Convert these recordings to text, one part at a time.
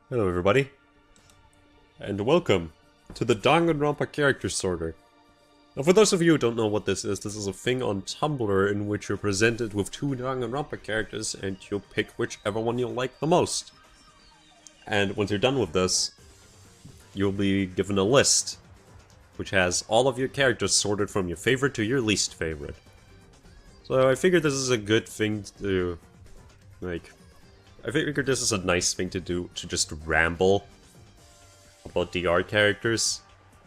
Hello everybody, and welcome to the Danganronpa character sorter. Now for those of you who don't know what this is a thing on Tumblr in which you're presented with two Danganronpa characters and you pick whichever one you like the most. And once you're done with this, you'll be given a list, which has all of your characters sorted from your favorite to your least favorite. So I figured this is a good thing to, I figured this is a nice thing to do, to just ramble about DR characters.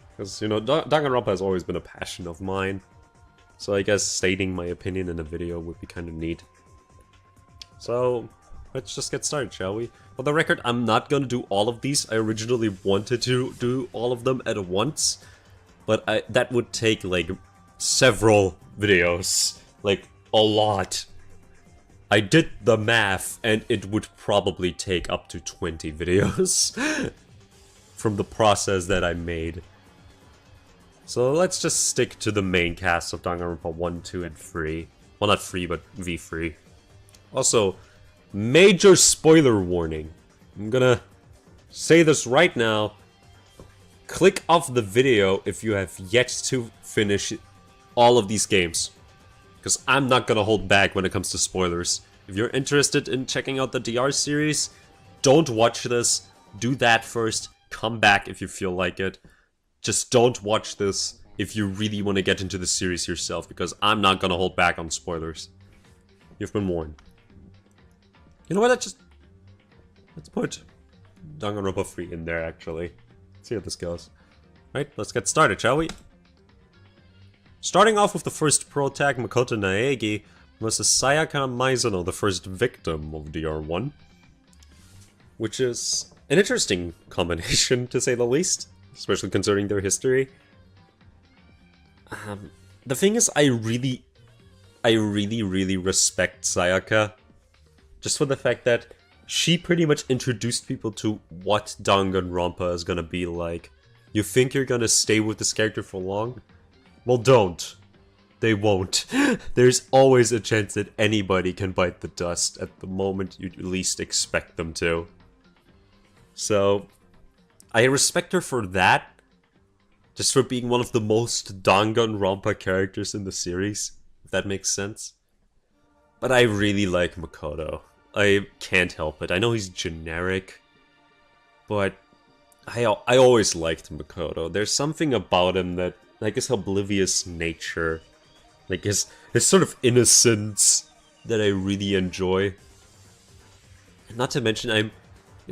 Because, you know, Danganronpa has always been a passion of mine. So I guess stating my opinion in a video would be kind of neat. So, let's just get started, shall we? For the record, I'm not gonna do all of these. I originally wanted to do all of them at once. But that would take, like, several videos. Like, a lot. I did the math, and it would probably take up to 20 videos from the process that I made. So let's just stick to the main cast of Danganronpa 1, 2, and 3. Well, not 3, but V3. Also, major spoiler warning. I'm gonna say this right now. Click off the video if you have yet to finish all of these games. Because I'm not gonna hold back when it comes to spoilers. If you're interested in checking out the DR series, don't watch this. Do that first. Come back if you feel like it. Just don't watch this if you really want to get into the series yourself, because I'm not gonna hold back on spoilers. You've been warned. You know what? Let's put Danganronpa 3 in there, actually. See how this goes. Right, let's get started, shall we? Starting off with the first pro tag, Makoto Naegi versus Sayaka Maizono, the first victim of DR1. Which is an interesting combination, to say the least, especially considering their history. The thing is, I really respect Sayaka. Just for the fact that she pretty much introduced people to what Danganronpa is gonna be like. You think you're gonna stay with this character for long? Well, don't. They won't. There's always a chance that anybody can bite the dust at the moment you least expect them to. So, I respect her for that. Just for being one of the most Danganronpa characters in the series, if that makes sense. But I really like Makoto. I can't help it. I know he's generic, but I always liked Makoto. There's something about him that, like, his oblivious nature, like his sort of innocence, that I really enjoy. And not to mention, I'm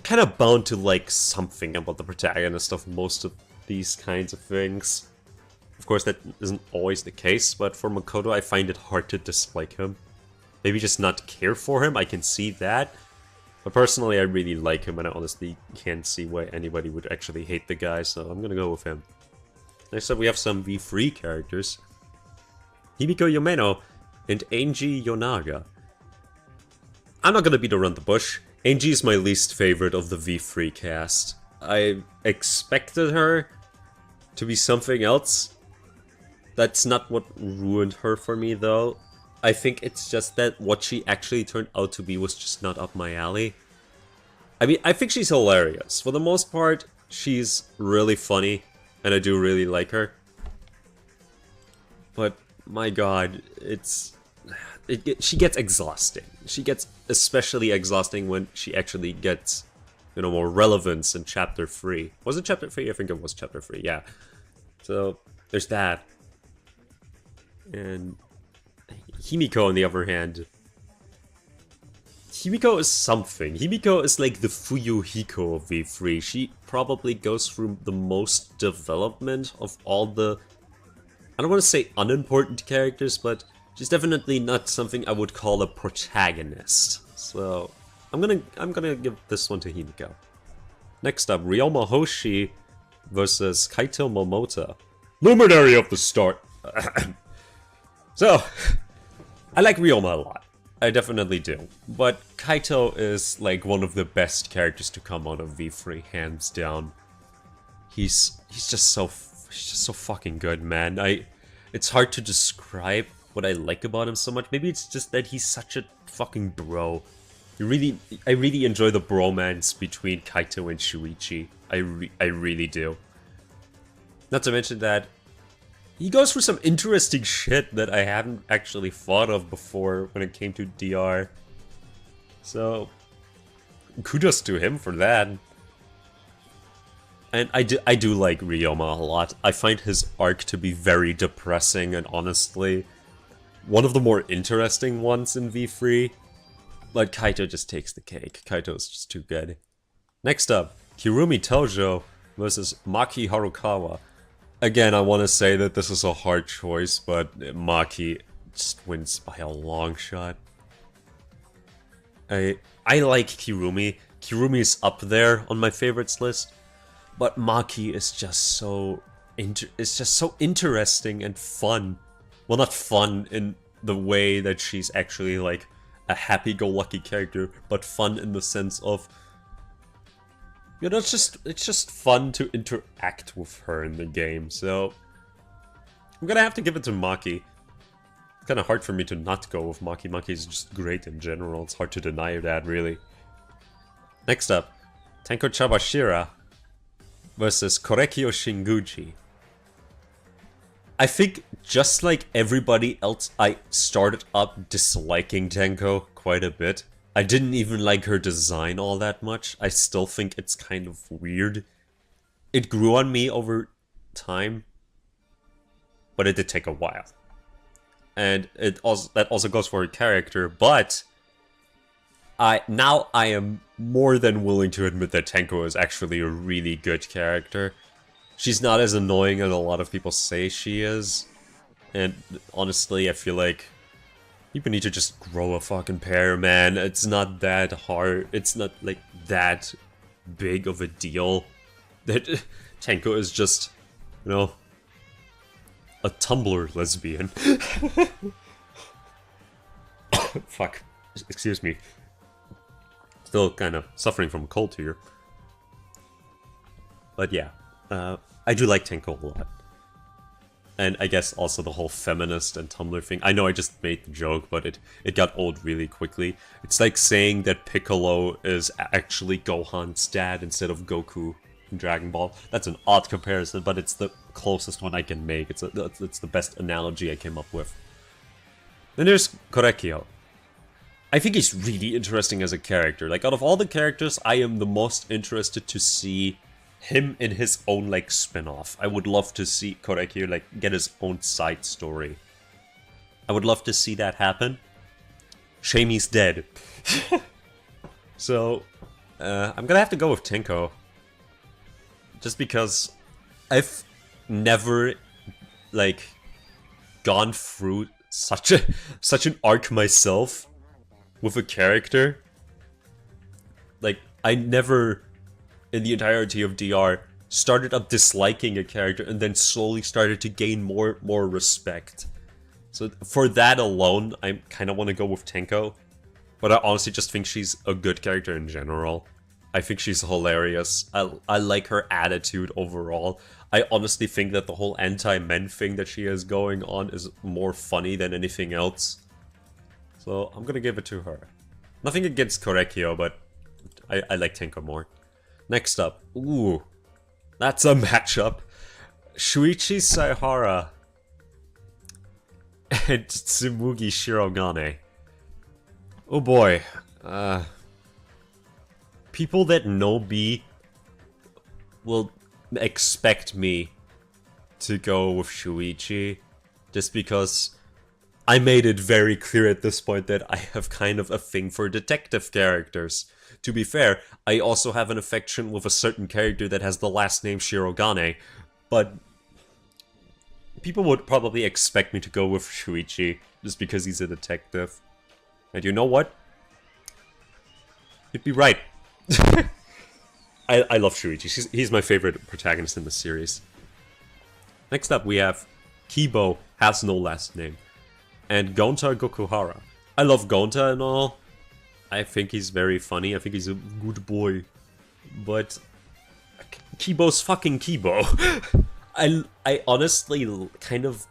kind of bound to like something about the protagonist of most of these kinds of things. Of course, that isn't always the case, but for Makoto, I find it hard to dislike him. Maybe just not care for him, I can see that. But personally, I really like him, and I honestly can't see why anybody would actually hate the guy, so I'm gonna go with him. Next up, we have some V3 characters. Himiko Yomeno and Angie Yonaga. I'm not gonna beat around the bush. Angie is my least favorite of the V3 cast. I expected her to be something else. That's not what ruined her for me, though. I think it's just that what she actually turned out to be was just not up my alley. I mean, I think she's hilarious. For the most part, she's really funny, and I do really like her. But, my god, she gets exhausting. She gets especially exhausting when she actually gets, you know, more relevance in Chapter 3. Was it Chapter 3? I think it was Chapter 3, yeah. So, there's that. And Himiko, on the other hand, Himiko is something. Himiko is like the Fuyuhiko of V3. She probably goes through the most development of all the, I don't want to say unimportant characters, but she's definitely not something I would call a protagonist. So I'm gonna give this one to Himiko. Next up, Ryoma Hoshi versus Kaito Momota, Luminary of the Start. So, I like Ryoma a lot. I definitely do. But Kaito is like one of the best characters to come out of V3, hands down. He's just so fucking good, man. It's hard to describe what I like about him so much. Maybe it's just that he's such a fucking bro. I really enjoy the bromance between Kaito and Shuichi. I really do. Not to mention that he goes through some interesting shit that I haven't actually thought of before when it came to DR. So, kudos to him for that. And I do like Ryoma a lot. I find his arc to be very depressing and honestly one of the more interesting ones in V3. But Kaito just takes the cake. Kaito is just too good. Next up, Kirumi Tojo versus Maki Harukawa. Again, I want to say that this is a hard choice, but Maki just wins by a long shot. I like Kirumi. Kirumi's up there on my favorites list, but Maki is just so interesting and fun. Well, not fun in the way that she's actually like a happy-go-lucky character, but fun in the sense of, you know, it's just fun to interact with her in the game. So I'm gonna have to give it to Maki. It's kind of hard for me to not go with Maki. Maki is just great in general. It's hard to deny that, really. Next up, Tenko Chabashira versus Korekiyo Shinguji. I think, just like everybody else, I started up disliking Tenko quite a bit. I didn't even like her design all that much. I still think it's kind of weird. It grew on me over time, but it did take a while. And that also goes for her character, but now I am more than willing to admit that Tenko is actually a really good character. She's not as annoying as a lot of people say she is. And honestly, I feel like people need to just grow a fucking pair, man. It's not that hard. It's not like that big of a deal. That Tenko is just, you know, a Tumblr lesbian. Fuck. Excuse me. Still kind of suffering from a cold here. But yeah. I do like Tenko a lot. And I guess also the whole feminist and Tumblr thing. I know I just made the joke, but it got old really quickly. It's like saying that Piccolo is actually Gohan's dad instead of Goku in Dragon Ball. That's an odd comparison, but it's the closest one I can make. It's the best analogy I came up with. Then there's Korekiyo. I think he's really interesting as a character. Like, out of all the characters, I am the most interested to see him in his own, like, spin-off. I would love to see Korekiyo, like, get his own side story. I would love to see that happen. Shame he's dead. So, I'm gonna have to go with Tenko. Just because I've never, like, gone through such an arc myself with a character. Like, I never, in the entirety of DR, started up disliking a character and then slowly started to gain more respect. So for that alone, I kind of want to go with Tenko. But I honestly just think she's a good character in general. I think she's hilarious. I like her attitude overall. I honestly think that the whole anti-men thing that she has going on is more funny than anything else. So I'm gonna give it to her. Nothing against Korekiyo, but I like Tenko more. Next up, ooh, that's a matchup. Shuichi Saihara and Tsumugi Shirogane. Oh boy, people that know me will expect me to go with Shuichi, just because I made it very clear at this point that I have kind of a thing for detective characters. To be fair, I also have an affection with a certain character that has the last name Shirogane, but people would probably expect me to go with Shuichi just because he's a detective. And you know what? You'd be right. I love Shuichi. He's my favorite protagonist in the series. Next up we have Kibo, has no last name, and Gonta Gokuhara. I love Gonta and all. I think he's very funny. I think he's a good boy. But Kibo's fucking Kibo. I honestly kind of,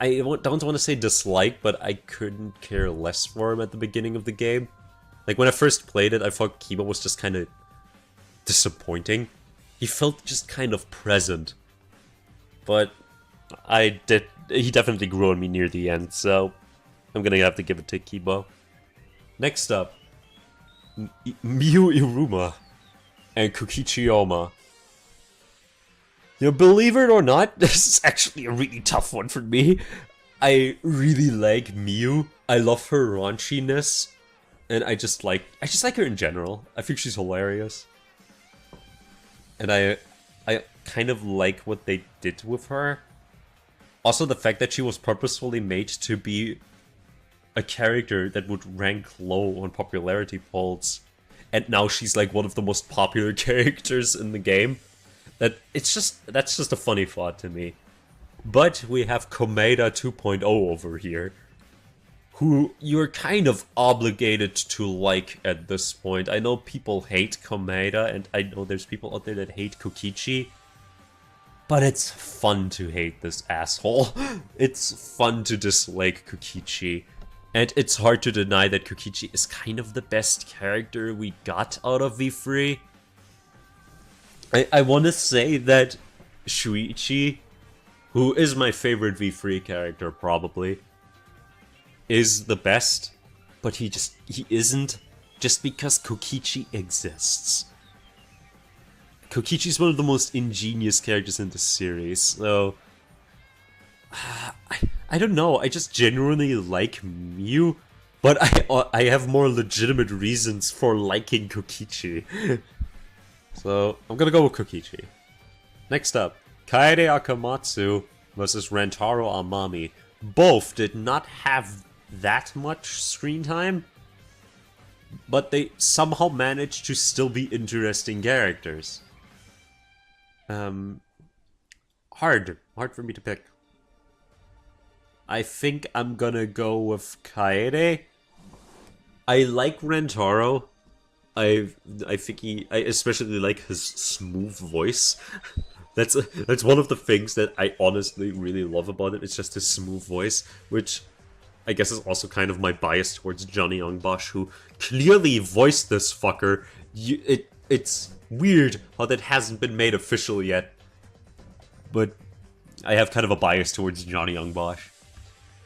I don't want to say dislike, but I couldn't care less for him at the beginning of the game. Like, when I first played it, I thought Kiba was just kind of disappointing. He felt just kind of present. But he definitely grew on me near the end, so I'm gonna have to give it to Kiba. Next up, Miu Iruma and Kokichi Yoma. Believe it or not, this is actually a really tough one for me. I really like Miu. I love her raunchiness, and I just like her in general. I think she's hilarious, and I kind of like what they did with her. Also, the fact that she was purposefully made to be a character that would rank low on popularity polls, and now she's like one of the most popular characters in the game. That's just a funny thought to me. But we have Komeda 2.0 over here, who you're kind of obligated to like at this point. I know people hate Komeda, and I know there's people out there that hate Kokichi, but it's fun to hate this asshole. It's fun to dislike Kokichi, and it's hard to deny that Kokichi is kind of the best character we got out of V3. I want to say that Shuichi, who is my favorite V3 character probably, is the best, but he isn't just because Kokichi exists. Kokichi's one of the most ingenious characters in the series, so I don't know, I just genuinely like Miu, but I have more legitimate reasons for liking Kokichi. So, I'm gonna go with Kokichi. Next up, Kaede Akamatsu versus Rantaro Amami. Both did not have that much screen time, but they somehow managed to still be interesting characters. Hard for me to pick. I think I'm gonna go with Kaede. I like Rantaro. I think I especially like his smooth voice. That's one of the things that I honestly really love about it. It's just his smooth voice, which I guess is also kind of my bias towards Johnny Youngbosh, who clearly voiced this fucker. It's weird how that hasn't been made official yet, but I have kind of a bias towards Johnny Youngbosh.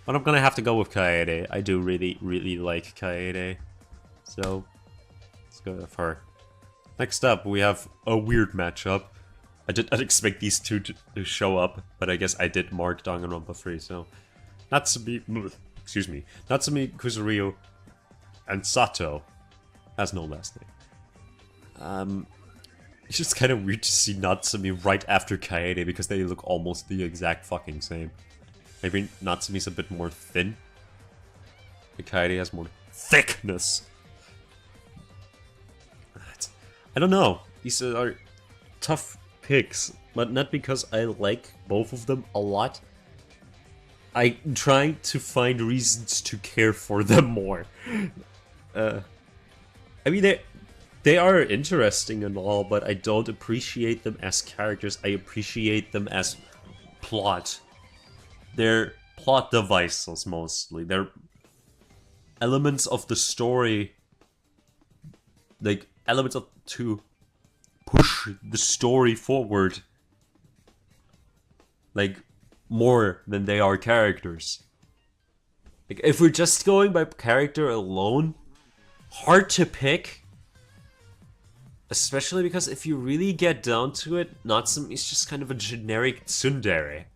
But I'm gonna have to go with Kaede. I do really like Kaede, so let's go with her. Next up, we have a weird matchup. I did not expect these two to show up, but I guess I did mark Danganronpa 3, so Natsumi Kuzuryu and Sato has no last name. It's just kind of weird to see Natsumi right after Kaede because they look almost the exact fucking same. Maybe Natsumi's a bit more thin, but Kaede has more thickness. I don't know. These are tough picks, but not because I like both of them a lot. I'm trying to find reasons to care for them more. I mean, they are interesting and all, but I don't appreciate them as characters. I appreciate them as plot. They're plot devices, mostly. They're elements of the story, like, elements to push the story forward, like, more than they are characters. Like, if we're just going by character alone, hard to pick. Especially because if you really get down to it, Natsumi is just kind of a generic tsundere.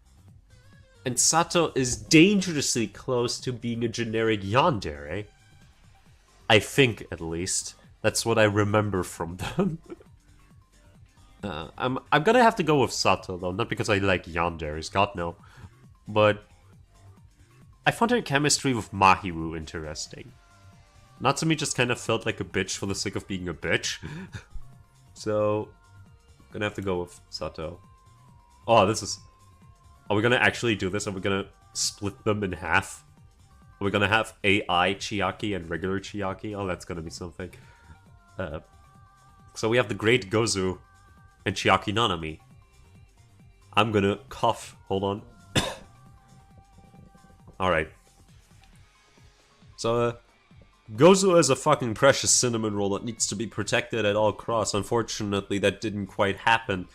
And Sato is dangerously close to being a generic yandere. I think, at least. That's what I remember from them. I'm gonna have to go with Sato, though. Not because I like yanderes, god no. But I found her chemistry with Mahiru interesting. Natsumi just kind of felt like a bitch for the sake of being a bitch. So, I'm gonna have to go with Sato. Oh, this is... Are we gonna actually do this? Are we gonna split them in half? Are we gonna have AI Chiaki and regular Chiaki? Oh, that's gonna be something. So we have the Great Gozu and Chiaki Nanami. I'm gonna cough. Hold on. Alright. So, Gozo is a fucking precious cinnamon roll that needs to be protected at all costs. Unfortunately, that didn't quite happen.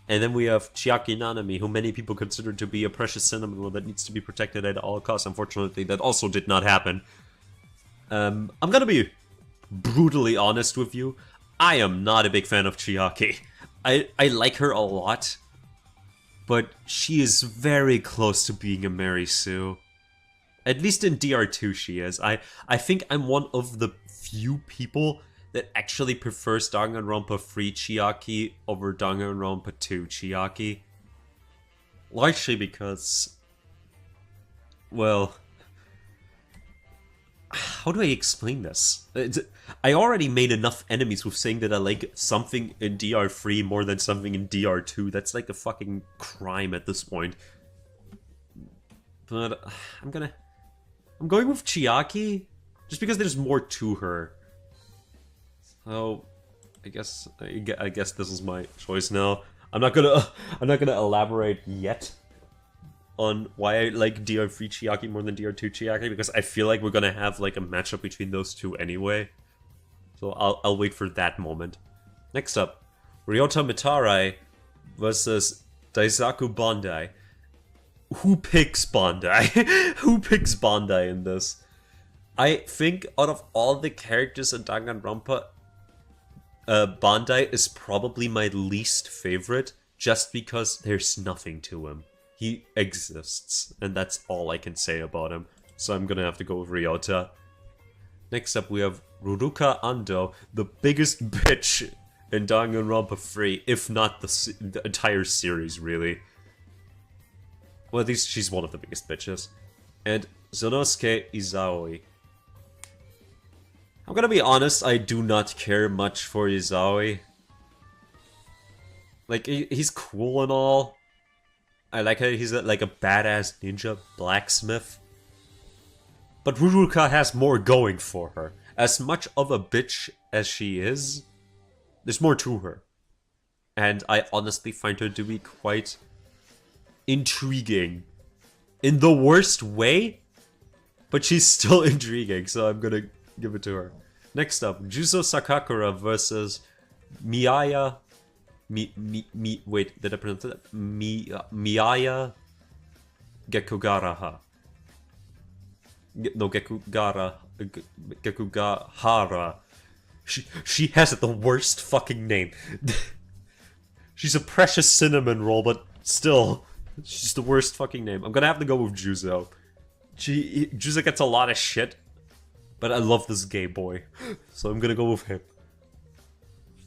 And then we have Chiaki Nanami, who many people consider to be a precious cinnamon roll that needs to be protected at all costs. Unfortunately, that also did not happen. I'm gonna be brutally honest with you. I am not a big fan of Chiaki. I like her a lot, but she is very close to being a Mary Sue. At least in DR2 she is. I think I'm one of the few people that actually prefers Danganronpa 3 Chiaki over Danganronpa 2 Chiaki. Largely because, well, how do I explain this? I already made enough enemies with saying that I like something in DR3 more than something in DR2. That's like a fucking crime at this point. But I'm going with Chiaki just because there's more to her. So I guess this is my choice now. I'm not gonna elaborate yet on why I like DR3 Chiaki more than DR2 Chiaki, because I feel like we're gonna have like a matchup between those two anyway. So I'll wait for that moment. Next up, Ryota Mitarai versus Daisaku Bandai. Who picks Bandai? Who picks Bandai in this? I think out of all the characters in Danganronpa, Bandai is probably my least favorite, just because there's nothing to him. He exists, and that's all I can say about him. So I'm gonna have to go with Ryota. Next up we have Ruruka Ando, the biggest bitch in Danganronpa 3, if not the entire series, really. Well, at least she's one of the biggest bitches. And Zonosuke Izayoi. I'm gonna be honest, I do not care much for Izayoi. Like, he's cool and all. I like how he's like a badass ninja blacksmith. But Ruruka has more going for her. As much of a bitch as she is, there's more to her. And I honestly find her to be quite intriguing. In the worst way, but she's still intriguing, so I'm gonna give it to her. Next up, Juzo Sakakura versus Miaya. Wait, did I pronounce that? Miaya Gekugaraha. No, Gekugahara. She has the worst fucking name. She's a precious cinnamon roll, but still, she's the worst fucking name. I'm gonna have to go with Juzo. Juzo gets a lot of shit, but I love this gay boy, so I'm gonna go with him.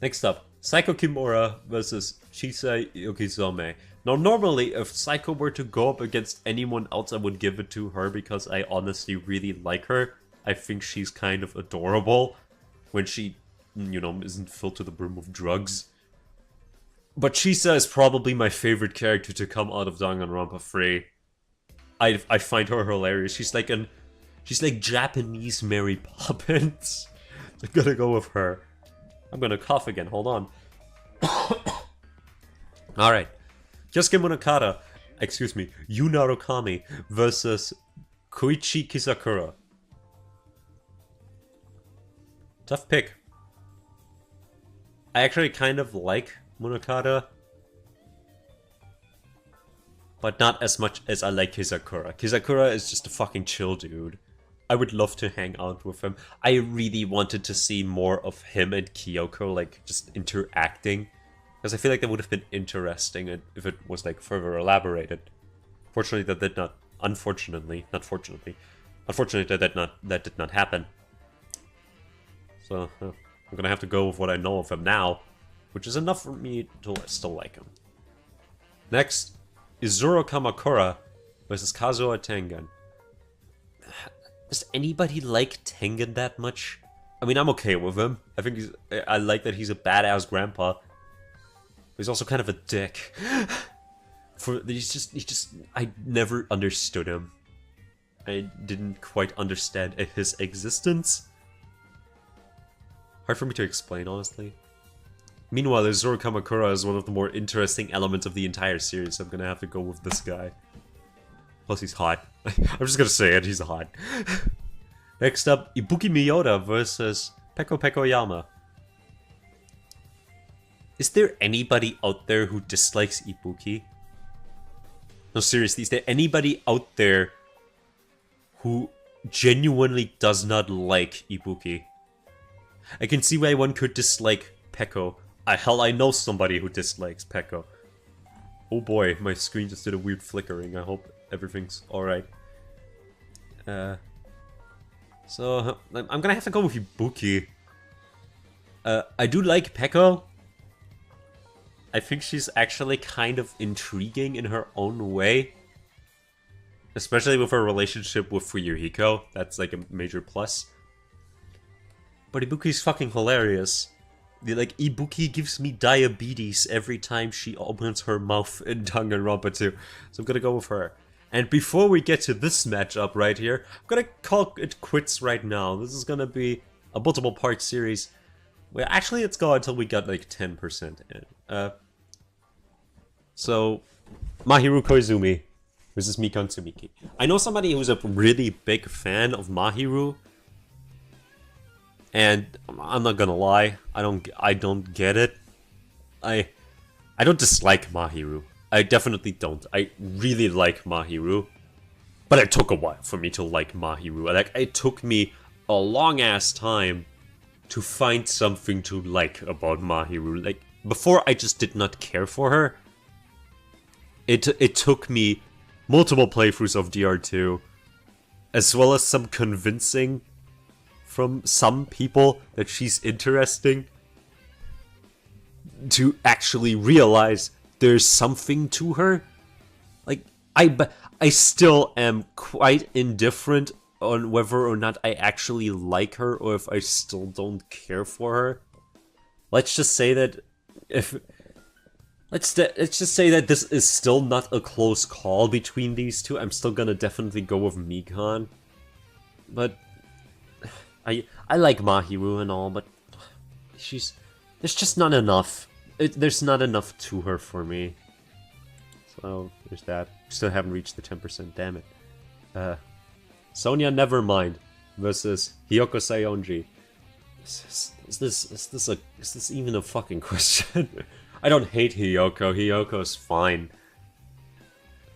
Next up, Saiko Kimura versus Chisa Yokizome. Now, normally, if Saiko were to go up against anyone else, I would give it to her because I honestly really like her. I think she's kind of adorable when she, you know, isn't filled to the brim with drugs. But Chisa is probably my favorite character to come out of Danganronpa 3. I find her hilarious. She's like Japanese Mary Poppins. I'm gonna go with her. I'm gonna cough again, hold on. Alright. Kyosuke Munakata, excuse me, Yu Narukami versus Koichi Kisakura. Tough pick. I actually kind of like Munakata, but not as much as I like Kisakura. Kisakura is just a fucking chill dude. I would love to hang out with him. I really wanted to see more of him and Kyoko, like, just interacting. Because I feel like that would have been interesting if it was, like, further elaborated. Fortunately, that did not... Unfortunately, not fortunately. Unfortunately, that did not happen. So, I'm gonna have to go with what I know of him now, which is enough for me to still like him. Next, Izuru Kamakura versus Kazuo Tengen. Does anybody like Tengen that much? I mean, I'm okay with him. I like that he's a badass grandpa. But he's also kind of a dick. I never understood him. I didn't quite understand his existence. Hard for me to explain, honestly. Meanwhile, Izuru Kamakura is one of the more interesting elements of the entire series, so I'm gonna have to go with this guy. Plus, he's hot. I'm just gonna say it, he's hot. Next up, Ibuki Miyoda versus Peko Pekoyama. Is there anybody out there who dislikes Ibuki? No, seriously, is there anybody out there who genuinely does not like Ibuki? I can see why one could dislike Peko. Hell, I know somebody who dislikes Peko. Oh boy, my screen just did a weird flickering. I hope everything's alright. So, I'm gonna have to go with Ibuki. I do like Peko. I think she's actually kind of intriguing in her own way. Especially with her relationship with Fuyuhiko. That's like a major plus. But Ibuki's fucking hilarious. Like, Ibuki gives me diabetes every time she opens her mouth in Danganronpa 2. So I'm gonna go with her. And before we get to this matchup right here, I'm gonna call it quits right now. This is gonna be a multiple part series. Well, actually, let's go until we got like 10% in. So, Mahiru Koizumi versus Mikon Tsumiki. I know somebody who's a really big fan of Mahiru. And I'm not gonna lie, I don't get it. I don't dislike Mahiru. I definitely don't. I really like Mahiru. But it took a while for me to like Mahiru. Like, it took me a long ass time to find something to like about Mahiru. Like, before I just did not care for her. It took me multiple playthroughs of DR2, as well as some convincing from some people that she's interesting, to actually realize there's something to her. Like, I still am quite indifferent on whether or not I actually like her, or if I still don't care for her. Let's just say that let's just say that this is still not a close call between these two. I'm still gonna definitely go with Mikon. But I like Mahiru and all, but there's just not enough. There's not enough to her for me. So there's that. Still haven't reached the 10%. Damn it. Sonia Nevermind versus Hyoko Sayonji. Is this even a fucking question? I don't hate Hyoko. Hyoko's fine.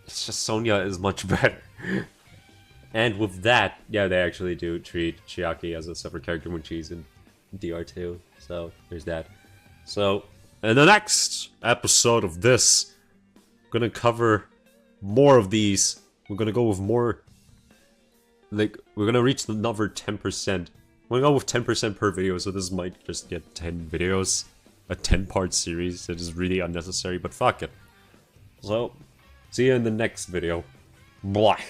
It's just Sonia is much better. And with that, yeah, they actually do treat Chiaki as a separate character when she's in DR2. So, there's that. So, in the next episode of this, I'm gonna cover more of these. We're gonna go with more... Like, we're gonna reach another 10%. We're gonna go with 10% per video, so this might just get 10 videos. A 10-part series that is really unnecessary, but fuck it. So, see you in the next video. Bye.